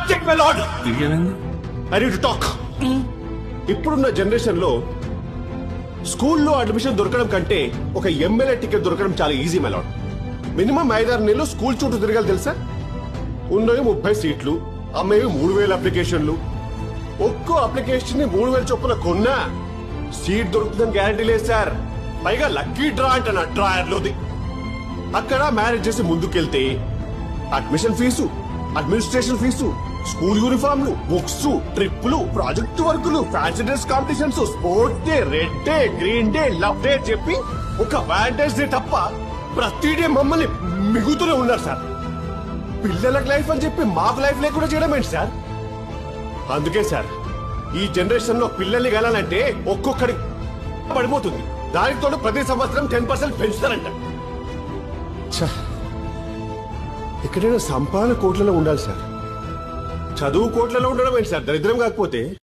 Check my lord ఏమైంది? I need to talk. ఇప్పుడున్న generation లో స్కూల్లో అడ్మిషన్ దొరకడం కంటే ఒక ఎమ్మెల్యే టికెట్ దొరకడం చాలా ఈజీ మై లార్డ్. మినిమం 5-6 నెలలు స్కూల్ చుట్టూ తిరగాలి తెలుసా. ఉన్నవి 30 సీట్లు, అమ్మేవి 3000 అప్లికేషన్లు. ఒక్కో అప్లికేషన్ ని 3000 చొప్పున కొన్నా సీట్ దొరుకుతుందని గ్యారంటీ లేదు సార్. పైగా లక్కీ డ్రా అంట డ్రాయర్లోది. అక్కడ మ్యారేజ్ చేసి ముందుకెళ్తే admission fees, administration fees, school యూనిఫామ్లు, బుక్స్, ట్రిప్లు, ప్రాజెక్ట్ వర్కులు, fancy dress competitions, sports day, red day, green day, love day చెప్పి ఒక వ్యాలంటైన్స్ డే తప్ప ప్రతి డే మమ్మల్ని మిగుతూనే ఉన్నారు సార్. పిల్లలకు లైఫ్ అని చెప్పి మాకు లైఫ్ లేకుండా చేయడం ఏంటి సార్? అందుకే సార్ ఈ జనరేషన్ లో పిల్లల్ని కనాలంటే ఒక్కొక్కడి పడిపోతుంది. దానికి తోడు ప్రతి సంవత్సరం 10% పెంచుతారంట. ఎక్కడైనా సంపాదన కోట్లలో ఉండాలి సార్. చదువు కోట్లలో ఉండడం ఏంటి సార్? దరిద్రం కాకపోతే